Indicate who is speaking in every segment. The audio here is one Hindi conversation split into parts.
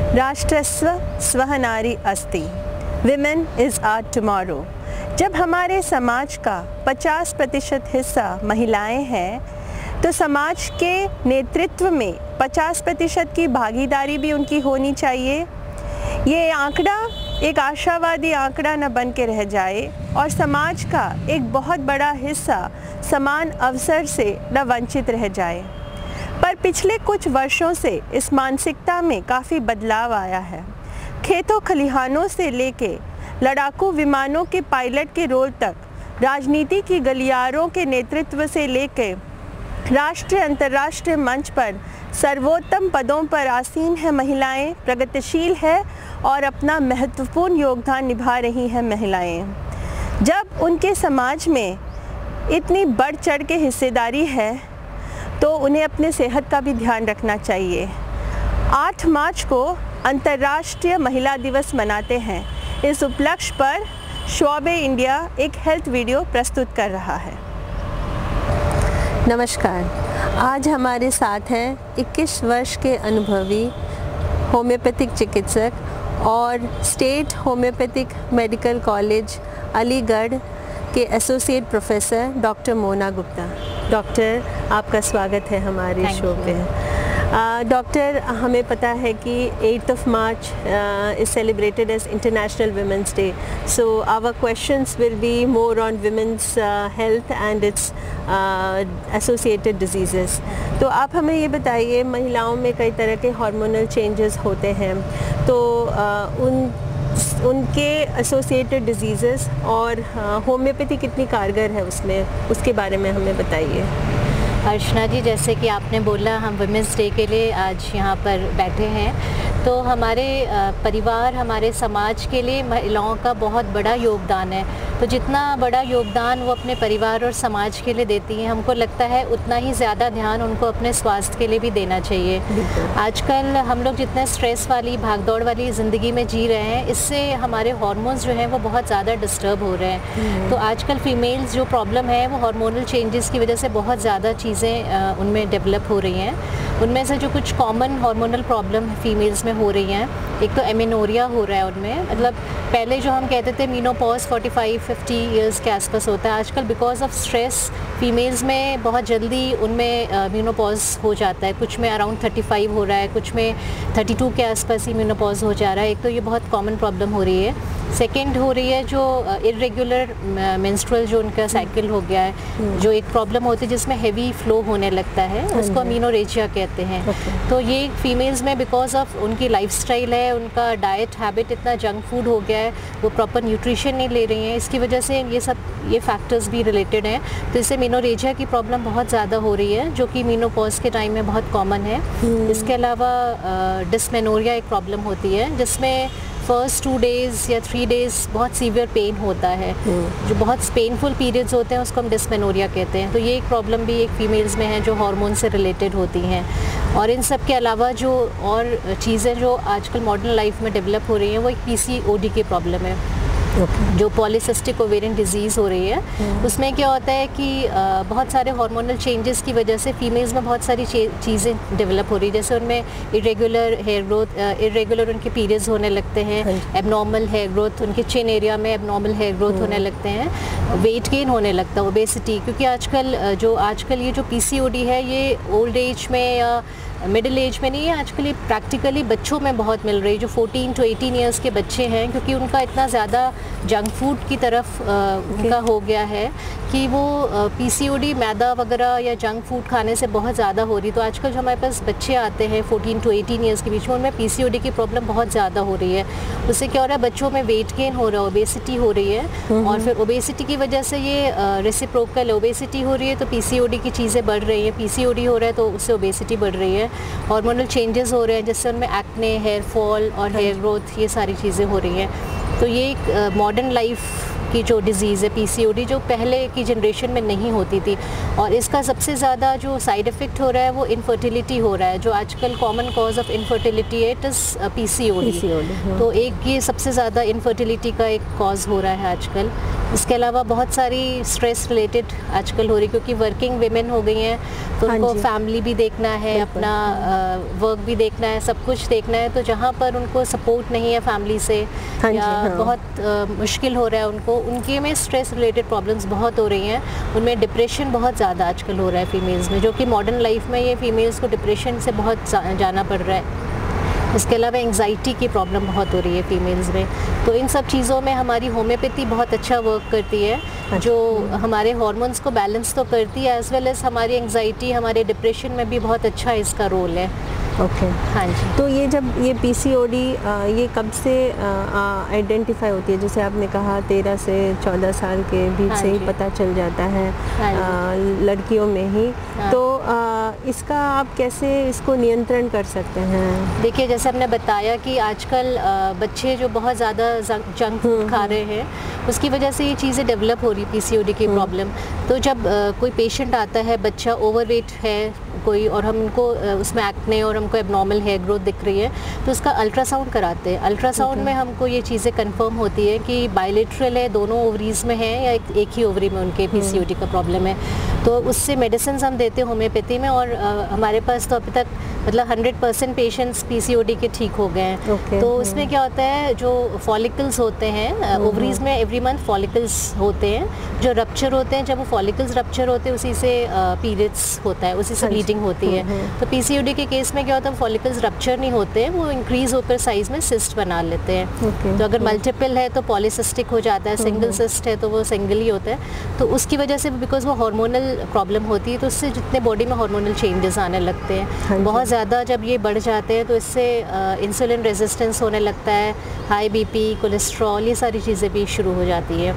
Speaker 1: राष्ट्रस्व स्वः नारी अस्ति, विमेन इज़ आवर टुमारो। जब हमारे समाज का 50% हिस्सा महिलाएं हैं तो समाज के नेतृत्व में 50% की भागीदारी भी उनकी होनी चाहिए। ये आंकड़ा एक आशावादी आंकड़ा न बन के रह जाए और समाज का एक बहुत बड़ा हिस्सा समान अवसर से न वंचित रह जाए। पर पिछले कुछ वर्षों से इस मानसिकता में काफ़ी बदलाव आया है। खेतों खलिहानों से लेके लड़ाकू विमानों के पायलट के रोल तक, राजनीति की गलियारों के नेतृत्व से लेके राष्ट्रीय अंतर्राष्ट्रीय मंच पर सर्वोत्तम पदों पर आसीन है महिलाएं, प्रगतिशील है और अपना महत्वपूर्ण योगदान निभा रही हैं महिलाएं। जब उनके समाज में इतनी बढ़ चढ़ के हिस्सेदारी है तो उन्हें अपने सेहत का भी ध्यान रखना चाहिए। 8 मार्च को अंतर्राष्ट्रीय महिला दिवस मनाते हैं। इस उपलक्ष्य पर शोबे इंडिया एक हेल्थ वीडियो प्रस्तुत कर रहा है। नमस्कार, आज हमारे साथ हैं 21 वर्ष के अनुभवी होम्योपैथिक चिकित्सक और state homeopathic medical college Aligarh के associate professor doctor Mona Gupta. Doctor, आपका स्वागत है हमारे शो पे। डॉक्टर, हमें पता है कि 8th March is celebrated as International Women's Day. So our questions will be more on women's health and its associated diseases. तो आप हमें ये बताइए, महिलाओं में कई तरह के हार्मोनल चेंजेस होते हैं, तो उनके एसोसिएटेड डिजीज़ेस और होम्योपैथी कितनी कारगर है उसमें, उसके बारे में हमें बताइए।
Speaker 2: अर्चना जी, जैसे कि आपने बोला, हम वुमेंस डे के लिए आज यहाँ पर बैठे हैं, तो हमारे परिवार, हमारे समाज के लिए महिलाओं का बहुत बड़ा योगदान है। तो जितना बड़ा योगदान वो अपने परिवार और समाज के लिए देती हैं, हमको लगता है उतना ही ज़्यादा ध्यान उनको अपने स्वास्थ्य के लिए भी देना चाहिए। आजकल हम लोग जितने स्ट्रेस वाली, भागदौड़ वाली ज़िंदगी में जी रहे हैं, इससे हमारे हार्मोन्स जो हैं वो बहुत ज़्यादा डिस्टर्ब हो रहे हैं। तो आजकल फीमेल्स जो प्रॉब्लम है वो हार्मोनल चेंजेस की वजह से बहुत ज़्यादा चीज़ें उनमें डेवलप हो रही हैं। उनमें से जो कुछ कॉमन हार्मोनल प्रॉब्लम फीमेल्स में हो रही हैं, एक तो एमेनोरिया हो रहा है उनमें, मतलब पहले जो हम कहते थे मीनोपॉज 45-50 इयर्स के आसपास होता है, आजकल बिकॉज ऑफ स्ट्रेस फीमेल्स में बहुत जल्दी उनमें मीनोपॉज हो जाता है। कुछ में अराउंड 35 हो रहा है, कुछ में 32 के आसपास ही मीनोपॉज हो जा रहा है। एक तो ये बहुत कॉमन प्रॉब्लम हो रही है। सेकेंड हो रही है जो इरेगुलर मेंस्ट्रुअल जो उनका साइकिल हो गया है, जो एक प्रॉब्लम होती है जिसमें हेवी फ्लो होने लगता है, उसको अमीनोरेजिया कहते हैं। तो ये फीमेल्स में बिकॉज ऑफ उनकी लाइफस्टाइल है, उनका डाइट हैबिट इतना जंक फूड हो गया है, वो प्रॉपर न्यूट्रिशन नहीं ले रही हैं, इसकी वजह से ये फैक्टर्स भी रिलेटेड हैं। तो इससे मीनोरेजिया की प्रॉब्लम बहुत ज़्यादा हो रही है, जो कि मीनोपॉज के टाइम में बहुत कॉमन है। इसके अलावा डिस्मेनोरिया एक प्रॉब्लम होती है, जिसमें फर्स्ट 2 डेज़ या 3 डेज़ बहुत सीवियर पेन होता है, जो बहुत पेनफुल पीरियड्स होते हैं, उसको हम डिस्मेनोरिया कहते हैं। तो ये एक प्रॉब्लम भी एक फीमेल्स में है जो हार्मोन से रिलेटेड होती हैं। और इन सब के अलावा जो और चीज़ें जो आजकल मॉडर्न लाइफ में डेवलप हो रही हैं, वो एक PCOD की प्रॉब्लम है, जो पॉलीसिस्टिक ओवेरियन डिजीज़ हो रही है। उसमें क्या होता है कि बहुत सारे हार्मोनल चेंजेस की वजह से फीमेल्स में बहुत सारी चीज़ें डेवलप हो रही है, जैसे उनमें इरेगुलर हेयर ग्रोथ, इरेगुलर उनके पीरियड्स होने लगते हैं, एबनॉर्मल हेयर ग्रोथ, उनके चिन एरिया में एबनॉर्मल हेयर ग्रोथ होने लगते हैं, वेट गेन होने लगता है, ओबेसिटी। क्योंकि आजकल ये जो PCOD है, ये ओल्ड एज में या मिडिल एज में नहीं है, आजकल ये प्रैक्टिकली बच्चों में बहुत मिल रही है, जो 14 to 18 ईयर्स के बच्चे हैं, क्योंकि उनका इतना ज़्यादा जंक फूड की तरफ उनका हो गया है कि वो PCOD मैदा वगैरह या जंक फूड खाने से बहुत ज़्यादा हो रही। तो आजकल जो हमारे पास बच्चे आते हैं 14 to 18 ईयर्स के बीच में, उनमें PCOD की प्रॉब्लम बहुत ज़्यादा हो रही है। उससे क्या हो रहा है, बच्चों में वेट गेन हो रहा है, ओबेसिटी हो रही है, और फिर ओबेसिटी की वजह से ये रेसिप्रोकल ओबेसिटी हो रही है, तो PCOD की चीज़ें बढ़ रही हैं। PCOD हो रहा है तो उससे ओबेसिटी बढ़ रही है। हार्मोनल चेंजेस हो रहे हैं, जिससे उनमें एक्ने, हेयर फॉल और हेयर ग्रोथ, ये सारी चीज़ें हो रही हैं। तो ये एक मॉडर्न लाइफ की जो डिज़ीज़ है PCOD, जो पहले की जनरेशन में नहीं होती थी, और इसका सबसे ज़्यादा जो साइड इफ़ेक्ट हो रहा है वो इनफर्टिलिटी हो रहा है। जो आजकल कॉमन कॉज ऑफ इनफर्टिलिटी है, इट इज़ PCOD। तो एक ये सबसे ज़्यादा इनफर्टिलिटी का एक कॉज हो रहा है आजकल। इसके अलावा बहुत सारी स्ट्रेस रिलेटेड आजकल हो रही, क्योंकि वर्किंग विमेन हो गई हैं तो उनको फैमिली भी देखना है, अपना वर्क भी देखना है, सब कुछ देखना है। तो जहाँ पर उनको सपोर्ट नहीं है फैमिली से या बहुत मुश्किल हो रहा है उनको, उनके में स्ट्रेस रिलेटेड प्रॉब्लम्स बहुत हो रही हैं। उनमें डिप्रेशन बहुत ज़्यादा आजकल हो रहा है फीमेल्स में, जो कि मॉडर्न लाइफ में ये फीमेल्स को डिप्रेशन से बहुत जाना पड़ रहा है। इसके अलावा एंग्जाइटी की प्रॉब्लम बहुत हो रही है फीमेल्स में। तो इन सब चीज़ों में हमारी होम्योपैथी बहुत अच्छा वर्क करती है, जो हमारे हार्मोन्स को बैलेंस तो करती है, एज वेल एज हमारी एंग्जाइटी, हमारे डिप्रेशन में भी बहुत अच्छा इसका रोल है।
Speaker 1: ओके
Speaker 2: हाँ जी।
Speaker 1: तो ये जब ये पीसीओडी ये कब से आइडेंटिफाई होती है? जैसे आपने कहा 13 से 14 साल के बीच से ही पता चल जाता है लड़कियों में ही। तो इसका आप कैसे इसको नियंत्रण कर सकते हैं?
Speaker 2: देखिए, जैसे हमने बताया कि आजकल बच्चे जो बहुत ज़्यादा जंक फूड खा रहे हैं, उसकी वजह से ये चीज़ें डेवलप हो रही पीसीओडी की प्रॉब्लम। तो जब कोई पेशेंट आता है, बच्चा ओवरवेट है कोई, और हम उनको उसमें एक्ने और हमको एबनॉर्मल हेयर ग्रोथ दिख रही है, तो उसका अल्ट्रासाउंड कराते हैं। अल्ट्रासाउंड में हमको ये चीज़ें कंफर्म होती है कि बायलेटरल है, दोनों ओवरीज में है, या एक ही ओवरी में उनके पीसीओडी का प्रॉब्लम है। तो उससे मेडिसिन हम देते हैं होम्योपैथी में, और हमारे पास तो अभी तक मतलब 100% पेशेंट्स पीसीओडी के ठीक हो गए हैं। तो उसमें क्या होता है, जो फॉलिकल्स होते हैं ओवरीज में, एवरी मंथ फॉलिकल्स होते हैं जो रप्चर होते हैं। जब वो फॉलिकल्स रप्चर होते हैं, उसी से पीरियड्स होता है, उसी से ब्लीडिंग होती है। तो पीसीओडी के केस में क्या होता है, फॉलिकल्स रप्चर नहीं होते हैं, वो इंक्रीज होकर साइज में सिस्ट बना लेते हैं। तो अगर मल्टीपल है तो पॉलीसिस्टिक हो जाता है, सिंगल सिस्ट है तो वो सिंगल ही होता है। तो उसकी वजह से, बिकॉज वो हार्मोनल प्रॉब्लम होती है, तो उससे जितने बॉडी में हार्मोनल चेंजेस आने लगते हैं, बहुत ज़्यादा जब ये बढ़ जाते हैं तो इससे इंसुलिन रेजिस्टेंस होने लगता है, हाई बीपी, कोलेस्ट्रॉल, ये सारी चीज़ें भी शुरू हो जाती है।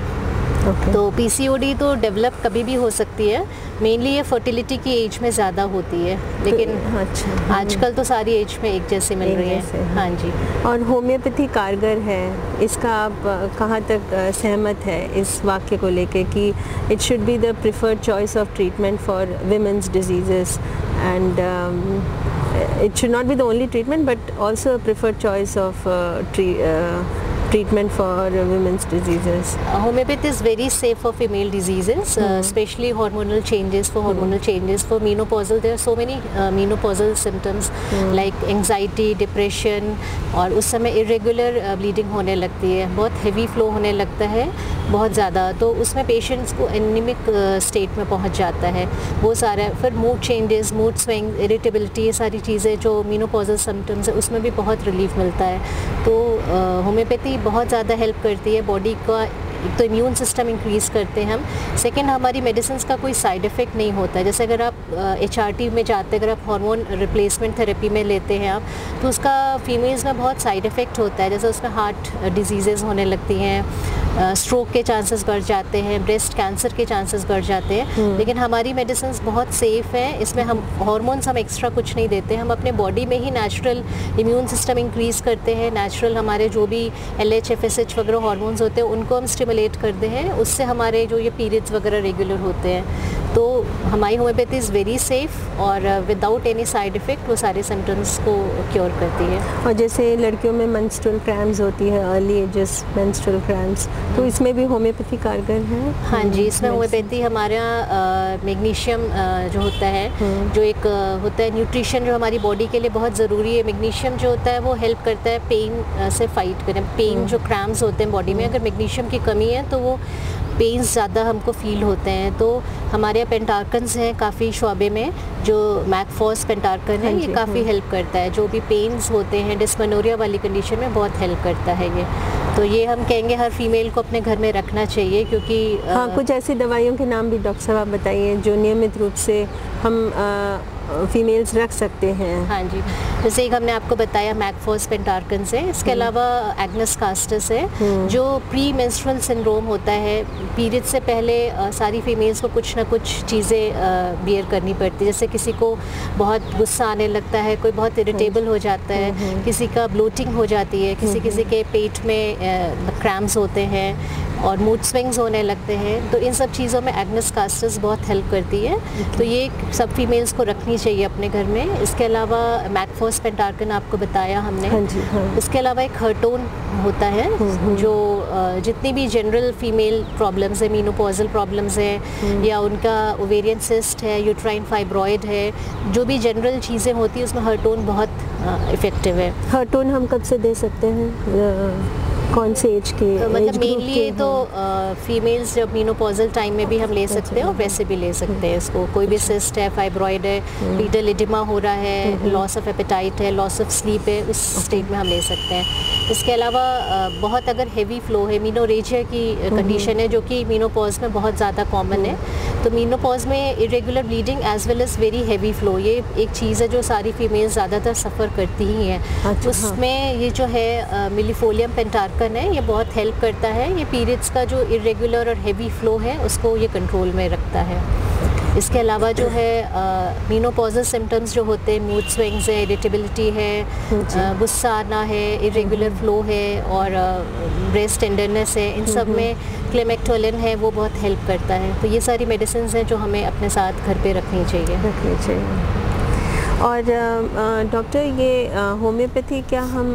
Speaker 2: तो पीसीओडी तो डेवलप कभी भी हो सकती है, मेनली ये फर्टिलिटी की एज में ज़्यादा होती है, लेकिन आजकल तो सारी एज में एक जैसे मिल रही है। हाँ जी।
Speaker 1: और होम्योपैथी कारगर है, इसका आप कहाँ तक सहमत है इस वाक्य को लेके कि it should be the preferred choice of treatment for women's diseases, and it should not be the only treatment but also a preferred choice of treatment for women's diseases?
Speaker 2: Homeopathy is very safe for female diseases, especially hormonal changes. For hormonal changes, for menopausal, there are so many menopausal symptoms like anxiety, depression, और उस समय irregular bleeding होने लगती है, बहुत heavy flow होने लगता है बहुत ज़्यादा, तो उसमें पेशेंट्स को एनीमिक स्टेट में पहुंच जाता है वो सारा। फिर mood changes, mood swing, irritability, ये सारी चीज़ें जो मीनोपॉजल सिम्टम्स है उसमें भी बहुत रिलीफ मिलता है। तो होम्योपैथी बहुत ज़्यादा हेल्प करती है बॉडी का। एक तो इम्यून सिस्टम इंक्रीज़ करते हैं हम, सेकेंड हमारी मेडिसिन का कोई साइड इफ़ेक्ट नहीं होता है। जैसे अगर आप HRT में जाते हैं, अगर आप हार्मोन रिप्लेसमेंट थेरेपी में लेते हैं आप, तो उसका फीमेल्स में बहुत साइड इफ़ेक्ट होता है। जैसे उसमें हार्ट डिजीज़ेज़ होने लगती हैं, स्ट्रोक के चांसेस बढ़ जाते हैं, ब्रेस्ट कैंसर के चांसेस बढ़ जाते हैं। लेकिन हमारी मेडिसिन बहुत सेफ़ है, इसमें हम हार्मोन्स हम एक्स्ट्रा कुछ नहीं देते, हम अपने बॉडी में ही नेचुरल इम्यून सिस्टम इंक्रीज़ करते हैं। नेचुरल हमारे जो भी LH, FSH वगैरह हार्मोन्स होते हैं उनको हम स्टिमुलेट करते हैं, उससे हमारे जो ये पीरियड्स वगैरह रेगुलर होते हैं। तो हमारी होम्योपैथी इज़ वेरी सेफ़ और विदाउट एनी साइड इफ़ेक्ट वो सारे सिम्टम्स को क्योर करती है।
Speaker 1: और जैसे लड़कियों में मेंस्ट्रुअल क्रैम्प्स होती है, अर्ली एजेस मेंस्ट्रुअल क्रैम्प्स, तो इसमें भी होम्योपैथी कारगर है?
Speaker 2: हाँ जी, इसमें होम्योपैथी हमारा मैग्नीशियम जो होता है, जो एक होता है न्यूट्रिशन जो हमारी बॉडी के लिए बहुत ज़रूरी है। मैग्नीशियम जो होता है वो हेल्प करता है पेन से फाइट करें। पेन जो क्रैम्प्स होते हैं बॉडी में, अगर मैग्नीशियम की कमी है तो वो पेन्स ज़्यादा हमको फील होते हैं। तो हमारे यहाँ पेंटार्कन्स हैं काफ़ी शोबे में, जो मैकफॉस पेंटार्कन है, ये काफ़ी हेल्प करता है। जो भी पेन्स होते हैं डिस्मेनोरिया वाली कंडीशन में बहुत हेल्प करता है ये। तो ये हम कहेंगे हर फीमेल को अपने घर में रखना चाहिए, क्योंकि
Speaker 1: हाँ, कुछ ऐसी दवाइयों के नाम भी डॉक्टर साहब आप बताइए जो नियमित रूप से हम फीमेल्स रख सकते हैं।
Speaker 2: हाँ जी, जैसे एक हमने आपको बताया मैकफॉस पेंटार्कन से, इसके अलावा एग्नस कास्टस है जो प्री मेंस्ट्रुअल सिंड्रोम होता है। पीरियड से पहले सारी फीमेल्स को कुछ ना कुछ चीज़ें बियर करनी पड़ती है। जैसे किसी को बहुत गुस्सा आने लगता है, कोई बहुत इरिटेबल हो जाता है, किसी का ब्लोटिंग हो जाती है, किसी के पेट में क्रैम्प्स होते हैं, और मूड स्विंग्स होने लगते हैं, तो इन सब चीज़ों में एग्नेस कास्टस बहुत हेल्प करती है। तो ये सब फीमेल्स को रखनी चाहिए अपने घर में। इसके अलावा मैकफॉस पेंटार्कन आपको बताया हमने।
Speaker 1: हाँ जी, हाँ।
Speaker 2: इसके अलावा एक हर्टोन होता है जो जितनी भी जनरल फीमेल प्रॉब्लम्स है, मीनोपॉजल प्रॉब्लम्स हैं या उनका ओवेरियन सिस्ट है, यूट्राइन फाइब्रॉइड है, जो भी जनरल चीज़ें होती हैं उसमें हर्टोन बहुत इफ़ेक्टिव है।
Speaker 1: हर्टोन हम कब से दे सकते हैं, कौन से एज के?
Speaker 2: मतलब मेनली तो फीमेल्स जब मीनोपॉजल टाइम में भी हम ले सकते हैं और वैसे भी ले सकते हैं इसको। कोई भी सिस्ट है, फाइब्रॉइड है, फीटल एडिमा हो रहा है, लॉस ऑफ एपेटाइट है, लॉस ऑफ स्लीप है, उस स्टेज में हम ले सकते हैं। इसके अलावा बहुत अगर हेवी फ्लो है, मीनोरेजिया की कंडीशन है जो कि मीनोपॉज में बहुत ज़्यादा कॉमन है, तो मीनोपॉज में irregular bleeding as well as very heavy flow, ये एक चीज़ है जो सारी फीमेल्स ज़्यादातर सफ़र करती ही हैं। उसमें ये जो है मिलीफोलियम पेंटार्कन है, ये बहुत हेल्प करता है। ये पीरियड्स का जो इरेगुलर और हेवी फ्लो है उसको ये कंट्रोल में रखता है। इसके अलावा जो है मीनोपॉजल सिम्टम्स जो होते हैं, मूड स्विंग्स है, इरिटेबिलिटी है, गुस्सा आना है, इरेगुलर फ्लो है और ब्रेस्ट टेंडरनेस है, इन सब में क्लेमेक्टोलिन है वो बहुत हेल्प करता है। तो ये सारी मेडिसिन हैं जो हमें अपने साथ घर पे रखनी चाहिए।
Speaker 1: और डॉक्टर, ये होम्योपैथी क्या हम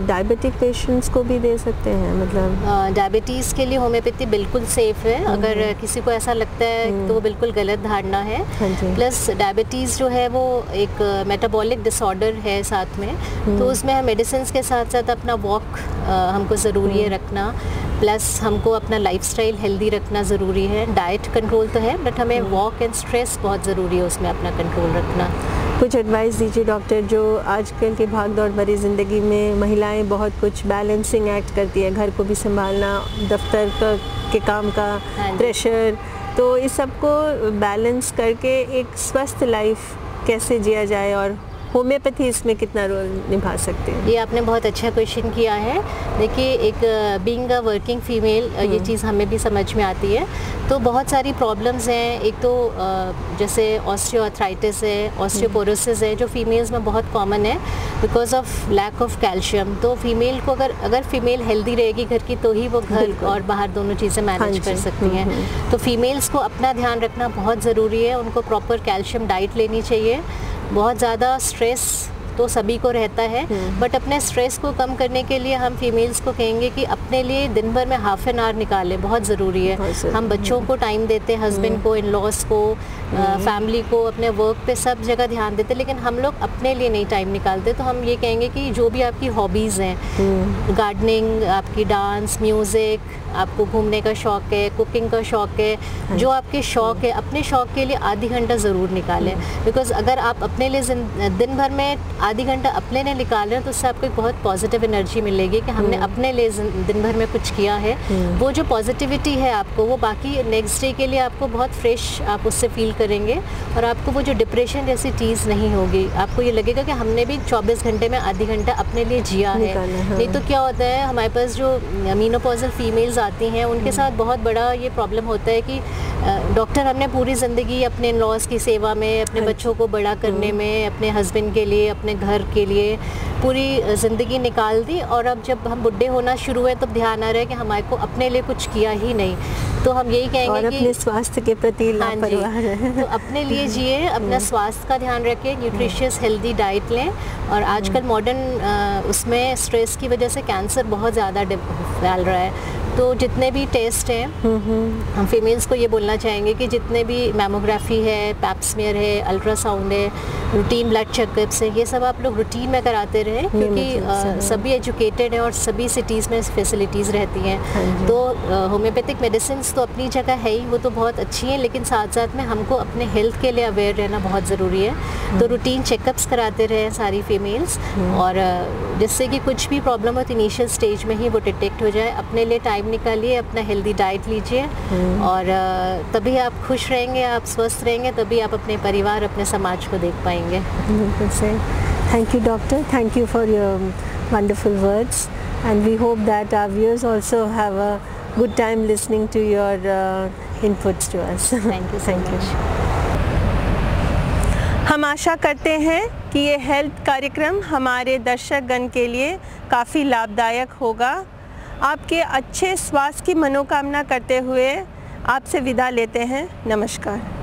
Speaker 1: डायबिटिक पेशेंट्स को भी दे सकते हैं? मतलब
Speaker 2: डायबिटीज़ के लिए होम्योपैथी बिल्कुल सेफ़ है। अगर किसी को ऐसा लगता है तो वो बिल्कुल गलत धारणा है। प्लस डायबिटीज़ जो है वो एक मेटाबॉलिक डिसऑर्डर है साथ में, तो उसमें हम मेडिसिन के साथ साथ अपना वॉक हमको ज़रूरी है रखना, प्लस हमको अपना लाइफस्टाइल हेल्दी रखना ज़रूरी है। डाइट कंट्रोल तो है, बट हमें वॉक एंड स्ट्रेस बहुत ज़रूरी है उसमें अपना कंट्रोल रखना।
Speaker 1: कुछ एडवाइस दीजिए डॉक्टर, जो आजकल की भाग दौड़ भरी ज़िंदगी में महिलाएं बहुत कुछ बैलेंसिंग एक्ट करती है, घर को भी संभालना, दफ्तर के काम का प्रेशर, तो इस सब को बैलेंस करके एक स्वस्थ लाइफ कैसे जिया जाए और होम्योपैथी इसमें कितना रोल निभा सकते हैं?
Speaker 2: ये आपने बहुत अच्छा क्वेश्चन किया है। देखिए, एक बीइंग अ वर्किंग फीमेल ये चीज़ हमें भी समझ में आती है। तो बहुत सारी प्रॉब्लम्स हैं। एक तो जैसे ऑस्टियोआर्थराइटिस है, ऑस्टियोपोरोसिस है, जो फीमेल्स में बहुत कॉमन है because of lack of calcium. तो फीमेल को अगर फीमेल हेल्दी रहेगी घर की, तो ही वो घर और बाहर दोनों चीज़ें मैनेज कर सकती हैं। तो फीमेल्स को अपना ध्यान रखना बहुत ज़रूरी है। उनको प्रॉपर कैल्शियम डाइट लेनी चाहिए। बहुत ज़्यादा स्ट्रेस तो सभी को रहता है, बट अपने स्ट्रेस को कम करने के लिए हम फीमेल्स को कहेंगे कि अपने लिए दिन भर में हाफ एन आवर निकालें, बहुत ज़रूरी है। हम बच्चों को टाइम देते हैं, हस्बैंड को, इन लॉज को, फैमिली को, अपने वर्क पे सब जगह ध्यान देते, लेकिन हम लोग अपने लिए नहीं टाइम निकालते। तो हम ये कहेंगे कि जो भी आपकी हॉबीज़ हैं, गार्डनिंग, आपकी डांस, म्यूज़िक, आपको घूमने का शौक़ है, कुकिंग का शौक़ है, जो आपके शौक़ है, अपने शौक़ के लिए आधी घंटा ज़रूर निकालें। बिकॉज़ अगर आप अपने लिए दिन भर में आधी घंटा अपने लिए निकाल रहे हैं, तो उससे आपको एक बहुत पॉजिटिव एनर्जी मिलेगी कि हमने अपने लिए दिन भर में कुछ किया है। वो जो पॉजिटिविटी है आपको, वो बाकी नेक्स्ट डे के लिए आपको बहुत फ्रेश आप उससे फील करेंगे और आपको वो जो डिप्रेशन जैसी चीज़ नहीं होगी। आपको ये लगेगा कि हमने भी 24 घंटे में आधी घंटा अपने लिए जिया है। नहीं तो क्या होता है, हमारे पास जो मीनोपॉजल फीमेल्स आती हैं उनके साथ बहुत बड़ा ये प्रॉब्लम होता है कि डॉक्टर हमने पूरी ज़िंदगी अपने इन लॉज की सेवा में, अपने बच्चों को बड़ा करने में, अपने हस्बैंड के लिए, अपने घर के लिए पूरी ज़िंदगी निकाल दी, और अब जब हम बुढ़े होना शुरू हुए तब ध्यान आ रहा है कि हमारे को अपने लिए कुछ किया ही नहीं। तो हम यही कहेंगे
Speaker 1: और अपने स्वास्थ्य के प्रति लापरवाह हैं।
Speaker 2: तो अपने लिए जिए, अपना स्वास्थ्य का ध्यान रखें, न्यूट्रिशियस हेल्दी डाइट लें। और आजकल मॉडर्न उसमें स्ट्रेस की वजह से कैंसर बहुत ज़्यादा फैल रहा है। तो जितने भी टेस्ट हैं, हम फीमेल्स को ये बोलना चाहेंगे कि जितने भी मैमोग्राफी है, पैप्समियर है, अल्ट्रासाउंड है, रूटीन ब्लड चेकअप्स है, ये सब आप लोग रूटीन में कराते रहें, क्योंकि सभी एजुकेटेड हैं और सभी सिटीज़ में फैसिलिटीज़ रहती हैं। तो होम्योपैथिक मेडिसिन तो अपनी जगह है ही, वो तो बहुत अच्छी हैं, लेकिन साथ साथ में हमको अपने हेल्थ के लिए अवेयर रहना बहुत ज़रूरी है। तो रूटीन चेकअप्स कराते रहें सारी फीमेल्स, और जिससे कि कुछ भी प्रॉब्लम हो तो इनिशियल स्टेज में ही वो डिटेक्ट हो जाए। अपने लिए टाइम निकालिए, अपना हेल्दी डाइट लीजिए, और तभी आप खुश रहेंगे, आप स्वस्थ रहेंगे, तभी आप अपने परिवार, अपने समाज को देख पाएंगे।
Speaker 1: बिल्कुल सही। Thank you doctor, thank you for your wonderful words, and we hope that our viewers also have a good time listening to your inputs to us.
Speaker 2: Thank you so much.
Speaker 1: हम आशा करते हैं कि ये हेल्थ कार्यक्रम हमारे दर्शकगण के लिए काफ़ी लाभदायक होगा। आपके अच्छे स्वास्थ्य की मनोकामना करते हुए आपसे विदा लेते हैं। नमस्कार।